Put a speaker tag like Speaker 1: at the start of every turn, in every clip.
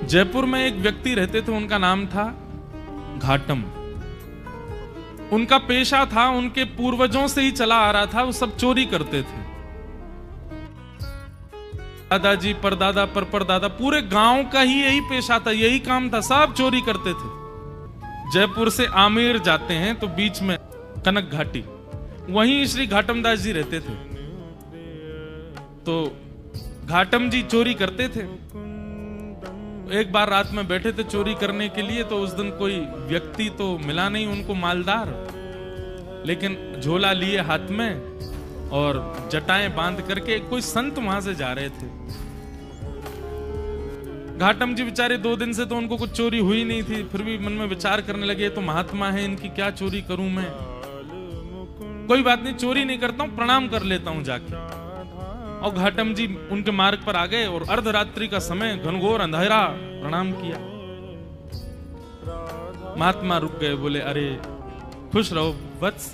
Speaker 1: जयपुर में एक व्यक्ति रहते थे, उनका नाम था घाटम। उनका पेशा था, उनके पूर्वजों से ही चला आ रहा था, वो सब चोरी करते थे। दादाजी, परदादा, परदादा, पूरे गांव का ही यही पेशा था, यही काम था, सब चोरी करते थे। जयपुर से आमेर जाते हैं तो बीच में कनक घाटी, वहीं श्री घाटम दास जी रहते थे। तो घाटम जी चोरी करते थे। एक बार रात में बैठे थे चोरी करने के लिए, तो उस दिन कोई व्यक्ति तो मिला नहीं उनको मालदार, लेकिन झोला लिए हाथ में और जटाएं बांध करके कोई संत वहां से जा रहे थे। घाटम जी बेचारे 2 दिन से तो उनको कुछ चोरी हुई नहीं थी, फिर भी मन में विचार करने लगे, तो महात्मा है, इनकी क्या चोरी करूं मैं, कोई बात नहीं, चोरी नहीं करता हूं, प्रणाम कर लेता हूं जाके। और घाटम जी उनके मार्ग पर आ गए और अर्धरात्रि का समय, घनघोर अंधेरा, प्रणाम किया। महात्मा रुक गए, बोले अरे खुश रहो वत्स,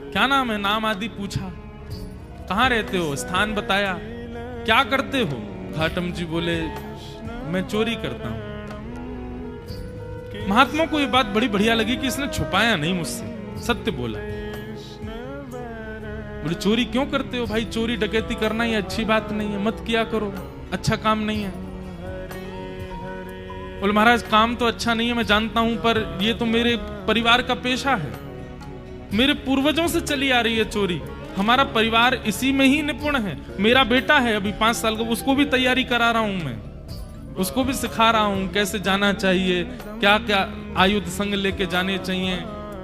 Speaker 1: क्या नाम है, नाम आदि पूछा, कहां रहते हो, स्थान बताया, क्या करते हो। घाटम जी बोले मैं चोरी करता हूं। महात्मा को ये बात बड़ी बढ़िया लगी कि इसने छुपाया नहीं मुझसे, सत्य बोला। बोले चोरी क्यों करते हो भाई, चोरी डकैती करना ये अच्छी बात नहीं है, मत किया करो, अच्छा काम नहीं है। बोले महाराज काम तो अच्छा नहीं है मैं जानता हूं, पर ये तो मेरे परिवार का पेशा है, मेरे पूर्वजों से चली आ रही है चोरी, हमारा परिवार इसी में ही निपुण है। मेरा बेटा है अभी 5 साल का, उसको भी तैयारी करा रहा हूं मैं, उसको भी सिखा रहा हूं कैसे जाना चाहिए, क्या क्या आयुध संग लेके जाने चाहिए,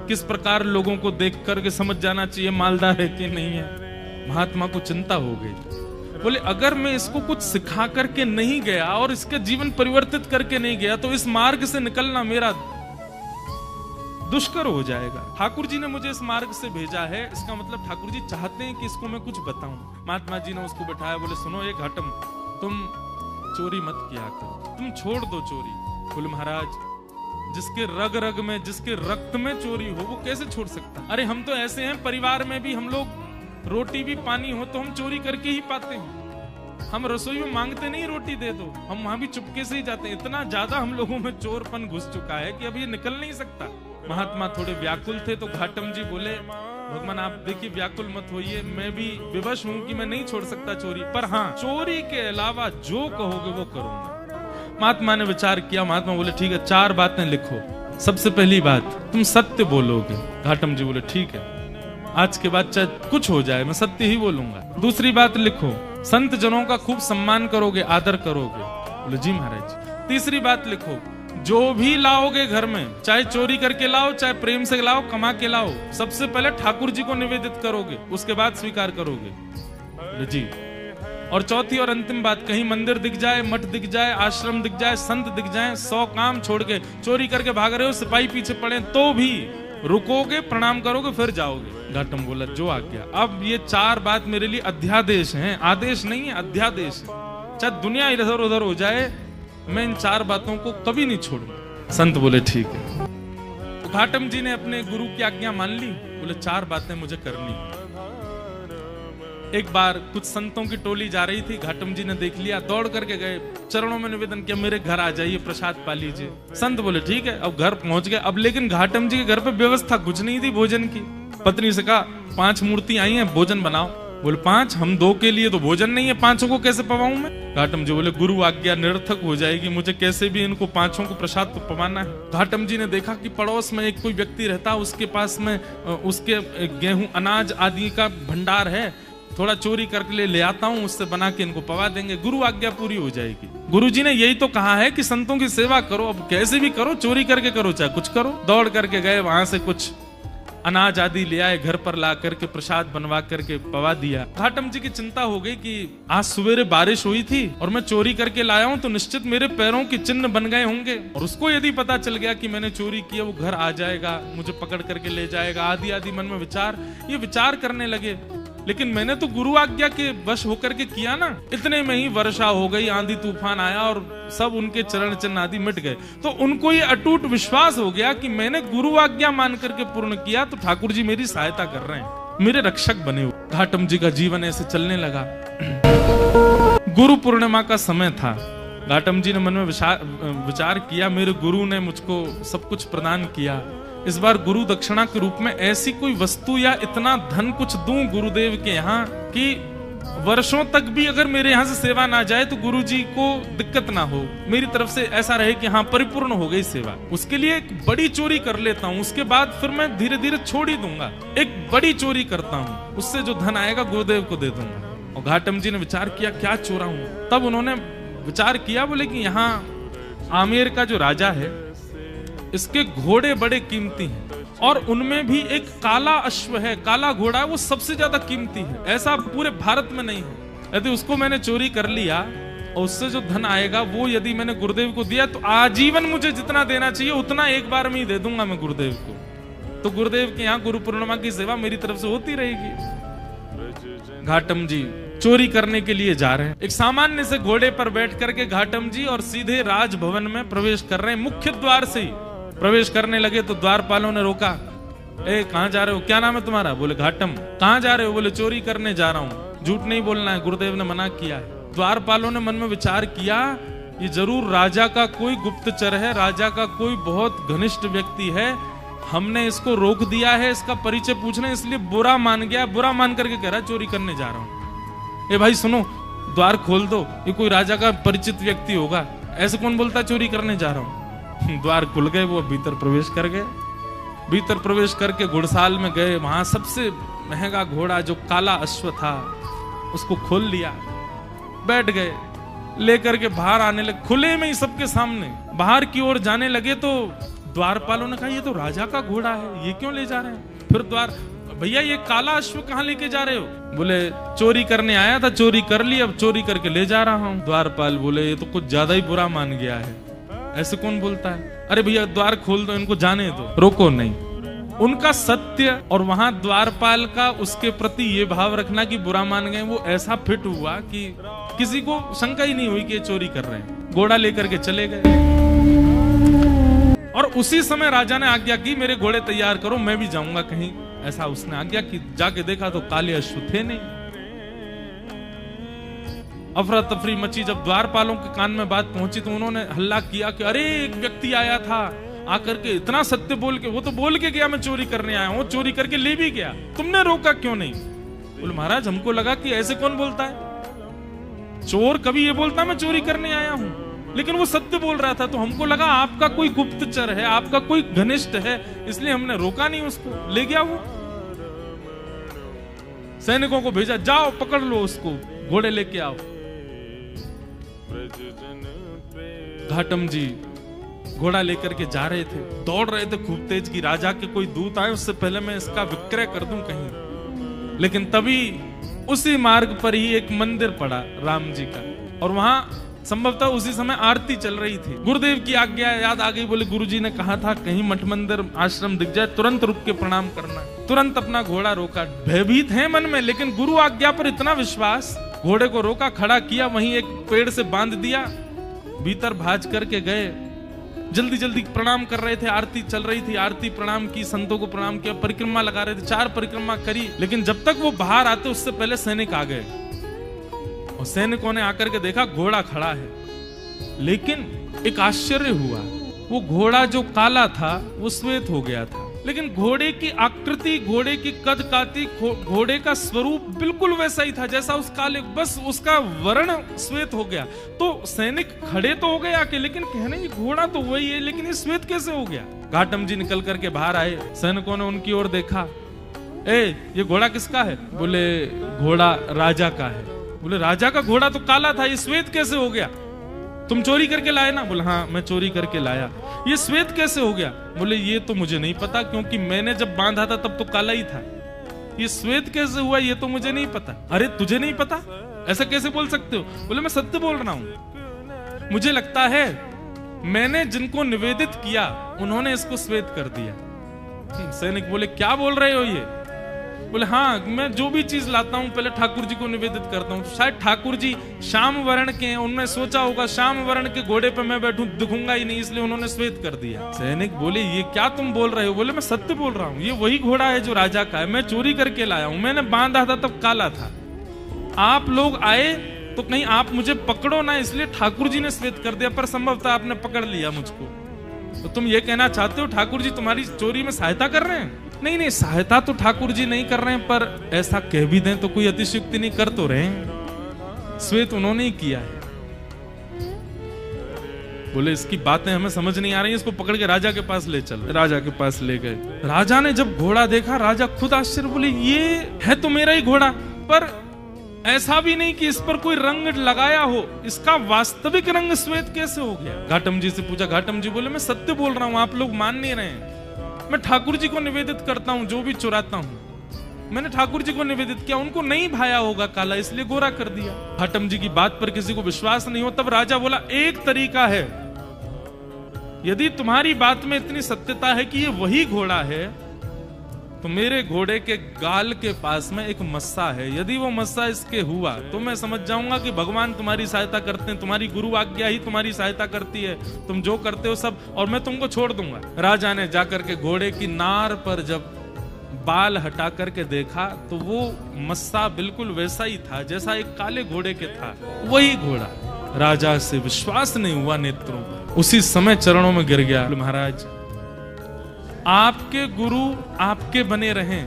Speaker 1: किस प्रकार लोगों को देख करके समझ जाना चाहिए मालदार है कि नहीं है। महात्मा को चिंता हो गई। बोले अगर मैं इसको कुछ सिखा करके नहीं गया और इसका जीवन परिवर्तित करके नहीं गया, तो इस मार्ग से निकलना मेरा दुष्कर हो जाएगा। ठाकुर जी ने मुझे इस मार्ग से भेजा है, इसका मतलब ठाकुर जी चाहते हैं कि इसको मैं कुछ बताऊं। महात्मा जी ने उसको बैठाया, बोले सुनो एक घाटम, तुम चोरी मत किया करो, तुम छोड़ दो चोरी। बोले महाराज जिसके रग रग में, जिसके रक्त में चोरी हो वो कैसे छोड़ सकता। अरे हम तो ऐसे हैं, परिवार में भी हम लोग रोटी भी पानी हो तो हम चोरी करके ही पाते हैं, हम रसोई में मांगते नहीं रोटी दे दो, हम वहां भी चुपके से ही जाते हैं। इतना ज्यादा हम लोगों में चोरपन घुस चुका है कि अब ये निकल नहीं सकता। महात्मा थोड़े व्याकुल थे, तो घाटम जी बोले भगवान आप देखिए व्याकुल मत होइए, मैं भी विवश हूं कि मैं नहीं छोड़ सकता चोरी, पर हाँ चोरी के अलावा जो कहोगे वो करूंगा। महात्मा ने विचार किया, महात्मा बोले ठीक है 4 बातें लिखो। सबसे पहली बात, तुम सत्य बोलोगे। घाटम जी बोले ठीक है, आज के बाद चाहे कुछ हो जाए मैं सत्य ही बोलूंगा। दूसरी बात लिखो, संत जनों का खूब सम्मान करोगे, आदर करोगे। बोले जी महाराज। तीसरी बात लिखो, जो भी लाओगे घर में, चाहे चोरी करके लाओ, चाहे प्रेम से लाओ, कमा के लाओ, सबसे पहले ठाकुर जी को निवेदित करोगे, उसके बाद स्वीकार करोगे। बोले जी। और चौथी और अंतिम बात, कहीं मंदिर दिख जाए, मठ दिख जाए, आश्रम दिख जाए, संत दिख जाए, 100 काम छोड़ के चोरी करके भाग रहे हो, सिपाही पीछे पड़े तो भी रुकोगे, प्रणाम करोगे, फिर जाओगे। घाटम बोला जो आज्ञा। अब ये 4 बात मेरे लिए अध्यादेश हैं, आदेश नहीं है, अध्यादेश है। चाहे दुनिया इधर उधर हो जाए, मैं इन 4 बातों को कभी नहीं छोड़ूंगा। संत बोले ठीक है। तो घाटम जी ने अपने गुरु की आज्ञा मान ली, बोले 4 बातें मुझे करनी। एक बार कुछ संतों की टोली जा रही थी, घाटम जी ने देख लिया, दौड़ करके गए, चरणों में निवेदन किया मेरे घर आ जाइए, प्रसाद पा लीजिए। संत बोले ठीक है। अब घर पहुंच गए। अब लेकिन घाटम जी के घर पे व्यवस्था कुछ नहीं थी भोजन की। पत्नी से कहा 5 मूर्ति आई हैं, भोजन बनाओ। बोले 5, हम 2 के लिए तो भोजन नहीं है, 5 को कैसे पवाऊं मैं। घाटम जी बोले गुरु आज्ञा निरर्थक हो जाएगी, मुझे कैसे भी इनको 5 को प्रसाद तो पवाना है। घाटम जी ने देखा कि पड़ोस में एक कोई व्यक्ति रहता, उसके पास में उसके गेहूं अनाज आदि का भंडार है, थोड़ा चोरी करके ले आता हूं, उससे बना के इनको पवा देंगे, गुरु आज्ञा पूरी हो जाएगी। गुरु जी ने यही तो कहा है कि संतों की सेवा करो, अब कैसे भी करो, चोरी करके करो चाहे कुछ करो। दौड़ करके गए, वहां से कुछ अनाज आदि ले आए, घर पर ला करके प्रसाद बनवा करके पवा दिया। घाटम जी की चिंता हो गई कि आज सवेरे बारिश हुई थी और मैं चोरी करके लाया हूं, तो निश्चित मेरे पैरों के चिन्ह बन गए होंगे, और उसको यदि पता चल गया कि मैंने चोरी किया, वो घर आ जाएगा, मुझे पकड़ करके ले जाएगा, आदि आदि मन में ये विचार करने लगे। लेकिन मैंने तो गुरु आज्ञा के वश होकर के किया ना। इतने में ही वर्षा हो गई, आंधी तूफान आया और सब उनके चरण चिन्ह आदि मिट गए। तो उनको ये अटूट विश्वास हो गया कि मैंने गुरु आज्ञा मान करके पूर्ण किया, तो ठाकुर जी मेरी सहायता कर रहे हैं, मेरे रक्षक बने हुए। घाटम जी का जीवन ऐसे चलने लगा। गुरु पूर्णिमा का समय था, घाटम जी ने मन में विचार किया, मेरे गुरु ने मुझको सब कुछ प्रदान किया, इस बार गुरु दक्षिणा के रूप में ऐसी कोई वस्तु या इतना धन कुछ दूं गुरुदेव के यहाँ कि वर्षों तक भी अगर मेरे यहाँ से सेवा ना जाए तो गुरुजी को दिक्कत ना हो, मेरी तरफ से ऐसा रहे कि हाँ परिपूर्ण हो गई सेवा। उसके लिए एक बड़ी चोरी कर लेता हूँ, उसके बाद फिर मैं धीरे धीरे छोड़ ही दूंगा। एक बड़ी चोरी करता हूँ, उससे जो धन आएगा गुरुदेव को दे दूंगा। और घाटम जी ने विचार किया क्या चोराऊं। तब उन्होंने विचार किया, बोले कि यहाँ आमेर का जो राजा है इसके घोड़े बड़े कीमती हैं और उनमें भी एक काला अश्व है, काला घोड़ा है, वो सबसे ज्यादा कीमती है, ऐसा पूरे भारत में नहीं है। यदि उसको मैंने चोरी कर लिया और उससे जो धन आएगा वो यदि मैंने गुरुदेव को दिया तो आजीवन मुझे जितना देना चाहिए उतना एक बार में ही दे दूंगा मैं गुरुदेव को। तो गुरुदेव के यहाँ गुरु पूर्णिमा की सेवा मेरी तरफ से होती रहेगी। घाटम जी चोरी करने के लिए जा रहे हैं। एक सामान्य से घोड़े पर बैठ करके घाटम जी और सीधे राजभवन में प्रवेश कर रहे हैं। मुख्य द्वार से ही प्रवेश करने लगे तो द्वारपालों ने रोका, ए कहां जा रहे हो, क्या नाम है तुम्हारा? बोले घाटम। कहां जा रहे हो? बोले चोरी करने जा रहा हूं। झूठ नहीं बोलना है, गुरुदेव ने मना किया है। द्वारपालों ने मन में विचार किया, ये जरूर राजा का कोई गुप्तचर है, राजा का कोई बहुत घनिष्ठ व्यक्ति है, हमने इसको रोक दिया है, इसका परिचय पूछने, इसलिए बुरा मान गया। बुरा मान करके कह रहा है चोरी करने जा रहा हूं। ए भाई सुनो, द्वार खोल दो, ये कोई राजा का परिचित व्यक्ति होगा, ऐसे कौन बोलता चोरी करने जा रहा हूं। द्वार खुल गए, वो भीतर प्रवेश कर गए। भीतर प्रवेश करके घुड़साल में गए, वहां सबसे महंगा घोड़ा जो काला अश्व था उसको खोल लिया, बैठ गए, लेकर के बाहर आने लगे, खुले में ही सबके सामने बाहर की ओर जाने लगे। तो द्वारपालों ने कहा ये तो राजा का घोड़ा है, ये क्यों ले जा रहे हैं? फिर भैया ये काला अश्व कहाँ लेके जा रहे हो? बोले चोरी करने आया था, चोरी कर ली, अब चोरी करके ले जा रहा हूँ। द्वारपाल बोले ये तो कुछ ज्यादा ही बुरा मान गया है, ऐसे कौन बोलता है? अरे भैया द्वार खोल दो, इनको जाने दो। रोको नहीं। उनका सत्य और वहां द्वारपाल का उसके प्रति ये भाव रखना कि बुरा मान गए, वो ऐसा फिट हुआ कि किसी को शंका ही नहीं हुई कि ये चोरी कर रहे हैं। घोड़ा लेकर के चले गए और उसी समय राजा ने आज्ञा की मेरे घोड़े तैयार करो, मैं भी जाऊंगा कहीं। ऐसा उसने आज्ञा की। जाके देखा तो काले अश्व थे नहीं। अफरा तफरी मची। जब द्वारपालों के कान में बात पहुंची तो उन्होंने हल्ला किया कि अरे एक व्यक्ति आया था, आकर के इतना सत्य बोल के, वो तो बोल के गया मैं चोरी करने आया हूं, चोरी करके ले भी गया, तुमने रोका क्यों नहीं? बोले महाराज हमको लगा कि ऐसे कौन बोलता है, चोर कभी ये बोलता मैं चोरी करने आया हूं, लेकिन वो सत्य बोल रहा था तो हमको लगा आपका कोई गुप्तचर है, आपका कोई घनिष्ठ है, इसलिए हमने रोका नहीं उसको, ले गया वो। सैनिकों को भेजा, जाओ पकड़ लो उसको, घोड़े लेके आओ। घाटम जी घोड़ा लेकर के जा रहे थे, दौड़ रहे थे खूब तेज की राजा के कोई दूत आए, उससे पहले मैं इसका विक्रय कर दूं कहीं। लेकिन तभी उसी मार्ग पर ही एक मंदिर पड़ा राम जी का, और वहां संभवतः उसी समय आरती चल रही थी। गुरुदेव की आज्ञा याद आ गई। बोले गुरुजी ने कहा था कहीं मठ मंदिर आश्रम दिख जाए तुरंत रुक के प्रणाम करना। तुरंत अपना घोड़ा रोका। भयभीत है मन में, लेकिन गुरु आज्ञा पर इतना विश्वास, घोड़े को रोका, खड़ा किया, वहीं एक पेड़ से बांध दिया, भीतर भाज करके गए। जल्दी जल्दी प्रणाम कर रहे थे, आरती चल रही थी, आरती प्रणाम की, संतों को प्रणाम किया, परिक्रमा लगा रहे थे, 4 परिक्रमा करी। लेकिन जब तक वो बाहर आते उससे पहले सैनिक आ गए, और सैनिकों ने आकर के देखा घोड़ा खड़ा है। लेकिन एक आश्चर्य हुआ, वो घोड़ा जो काला था वो श्वेत हो गया था, लेकिन घोड़े की आकृति, घोड़े की कद काठी, घोड़े का स्वरूप बिल्कुल वैसा ही था जैसा उस काले, बस उसका वर्ण श्वेत हो गया। तो सैनिक खड़े तो हो गए आके, लेकिन कहने ये घोड़ा तो वही है, लेकिन ये श्वेत कैसे हो गया? घाटम जी निकल करके बाहर आए, सैनिकों ने उनकी ओर देखा, ये घोड़ा किसका है? बोले घोड़ा राजा का है। बोले राजा का घोड़ा तो काला था, ये श्वेत कैसे हो गया? तुम चोरी करके लाए ना? बोले हाँ मैं चोरी करके लाया। ये श्वेत कैसे हो गया? बोले ये तो मुझे नहीं पता, क्योंकि मैंने जब बांधा था तब तो काला ही था। ये श्वेत कैसे हुआ ये तो मुझे नहीं पता। अरे तुझे नहीं पता, ऐसा कैसे बोल सकते हो? बोले मैं सत्य बोल रहा हूं, मुझे लगता है मैंने जिनको निवेदित किया उन्होंने इसको श्वेत कर दिया। सैनिक बोले क्या बोल रहे हो ये? बोले हाँ मैं जो भी चीज लाता हूँ पहले ठाकुर जी को निवेदित करता हूँ। शायद ठाकुर जी श्याम वर्ण के हैं, उन्होंने सोचा होगा श्याम वर्ण के घोड़े पे मैं बैठूं दिखूंगा ही नहीं, इसलिए उन्होंने श्वेत कर दिया। सैनिक बोले ये क्या तुम बोल रहे हो? बोले मैं सत्य बोल रहा हूँ, ये वही घोड़ा है जो राजा का है, मैं चोरी करके लाया हूँ, मैंने बांधा था तब काला था। आप लोग आए तो कहीं आप मुझे पकड़ो ना, इसलिए ठाकुर जी ने श्वेत कर दिया, पर संभवतः आपने पकड़ लिया मुझको। तो तुम ये कहना चाहते हो ठाकुर जी तुम्हारी चोरी में सहायता कर रहे हैं? नहीं नहीं, सहायता तो ठाकुर जी नहीं कर रहे हैं, पर ऐसा कह भी दें तो कोई अतिशयोक्ति नहीं, कर तो रहे हैं। श्वेत उन्होंने ही किया है। बोले इसकी बातें हमें समझ नहीं आ रही, इसको पकड़ के राजा के पास ले चल। राजा के पास ले गए। राजा ने जब घोड़ा देखा, राजा खुद आश्चर्य, बोले ये है तो मेरा ही घोड़ा, पर ऐसा भी नहीं कि इस पर कोई रंग लगाया हो, इसका वास्तविक रंग श्वेत कैसे हो गया? घाटम जी से पूछा। घाटम जी बोले मैं सत्य बोल रहा हूं, आप लोग मान नहीं रहे हैं। मैं ठाकुर जी को निवेदित करता हूं, जो भी चुराता हूं मैंने ठाकुर जी को निवेदित किया, उनको नहीं भाया होगा काला, इसलिए गोरा कर दिया। घाटम जी की बात पर किसी को विश्वास नहीं हो। तब राजा बोला एक तरीका है, यदि तुम्हारी बात में इतनी सत्यता है कि ये वही घोड़ा है, तो मेरे घोड़े के गाल के पास में एक मस्सा है, यदि वो मस्सा इसके हुआ तो मैं समझ जाऊंगा कि भगवान तुम्हारी सहायता करते हैं, तुम्हारी गुरु आज्ञा ही तुम्हारी सहायता करती है, तुम जो करते हो सब, और मैं तुमको छोड़ दूंगा। राजा ने जाकर के घोड़े की नार पर जब बाल हटा करके देखा तो वो मस्सा बिल्कुल वैसा ही था जैसा एक काले घोड़े के था, वही घोड़ा। राजा से विश्वास नहीं हुआ नेत्रों पर, उसी समय चरणों में गिर गया। महाराज आपके गुरु आपके बने रहें,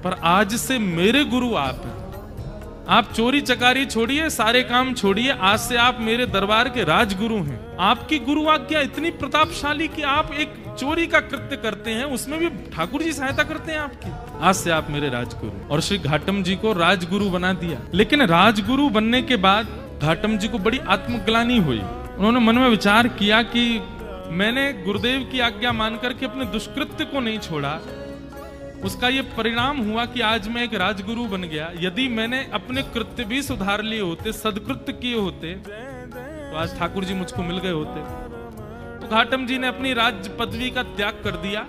Speaker 1: पर आज से मेरे गुरु आप हैं। आप चोरी चकारी छोड़िए, सारे काम छोड़िए, आज से आप मेरे दरबार के राजगुरु हैं। आपकी गुरु आज्ञा इतनी प्रतापशाली कि आप एक चोरी का कृत्य करते हैं, उसमें भी ठाकुर जी सहायता करते हैं आपकी। आज से आप मेरे राजगुरु। और श्री घाटम जी को राजगुरु बना दिया। लेकिन राजगुरु बनने के बाद घाटम जी को बड़ी आत्मग्लानि हुई। उन्होंने मन में विचार किया कि मैंने गुरुदेव की आज्ञा मानकर के अपने दुष्कृत्य को नहीं छोड़ा, उसका ये परिणाम हुआ कि आज मैं एक राजगुरु बन गया। यदि मैंने अपने कृत्य भी सुधार लिए होते, सदकृत्य किए होते, तो आज ठाकुर जी मुझको मिल गए होते। तो घाटम जी ने अपनी राज पदवी का त्याग कर दिया,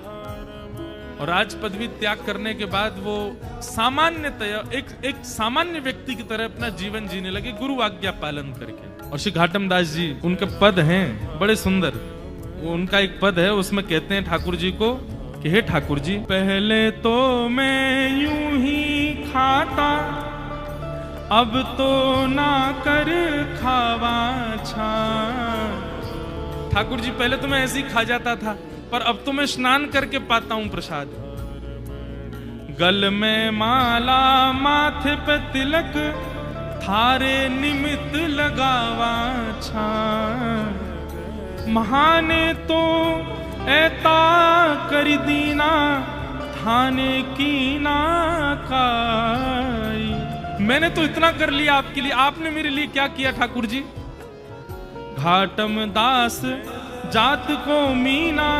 Speaker 1: और राज पदवी त्याग करने के बाद वो सामान्यतया एक सामान्य व्यक्ति की तरह अपना जीवन जीने लगे, गुरु आज्ञा पालन करके। और श्री घाटम दास जी, उनके पद हैं बड़े सुंदर। उनका एक पद है, उसमें कहते हैं ठाकुर जी को कि हे ठाकुर जी, पहले तो मैं यूं ही खाता, अब तो ना कर खावा छा। ठाकुर जी पहले तो मैं ऐसे ही खा जाता था, पर अब तो मैं स्नान करके पाता हूं प्रसाद। गल में माला, माथे पे तिलक, थारे निमित्त लगावा छा। महाने तो ऐता करी दीना, थाने की ना काई। मैंने तो इतना कर लिया आपके लिए, आपने मेरे लिए क्या किया ठाकुर जी? घाटम दास जात को मीना,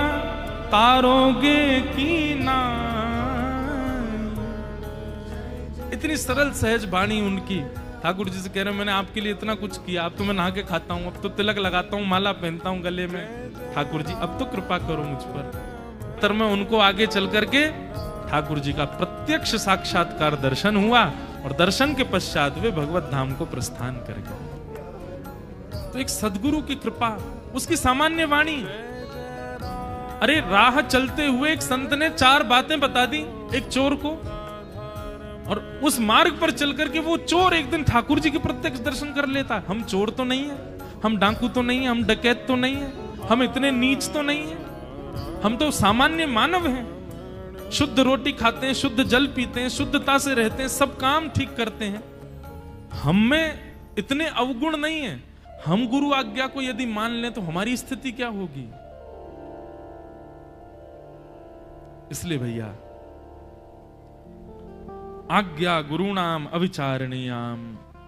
Speaker 1: तारोगे की ना। इतनी सरल सहज वाणी उनकी। ठाकुर जी से कह रहे हैं मैंने आपके लिए इतना कुछ किया, अब तो मैं नहा के खाता हूँ, अब तो तिलक लगाता हूँ, माला पहनता हूँ गले में। ठाकुर जी अब तो कृपा करो मुझ पर। तर में उनको आगे चल करके ठाकुर जी का प्रत्यक्ष साक्षात्कार दर्शन हुआ, और दर्शन के पश्चात वे भगवत धाम को प्रस्थान कर गए। तो एक सदगुरु की कृपा, उसकी सामान्य वाणी। अरे राह चलते हुए एक संत ने 4 बातें बता दी एक चोर को, और उस मार्ग पर चल करके वो चोर एक दिन ठाकुर जी के प्रत्यक्ष दर्शन कर लेता। हम चोर तो नहीं है, हम डाकू तो नहीं है, हम डकैत तो नहीं है, हम इतने नीच तो नहीं है, हम तो सामान्य मानव हैं। शुद्ध रोटी खाते हैं, शुद्ध जल पीते हैं, शुद्धता से रहते हैं, सब काम ठीक करते हैं। हम में इतने अवगुण नहीं है। हम गुरु आज्ञा को यदि मान लें तो हमारी स्थिति क्या होगी? इसलिए भैया, आज्ञा गुरुणाम अविचारणीयाम,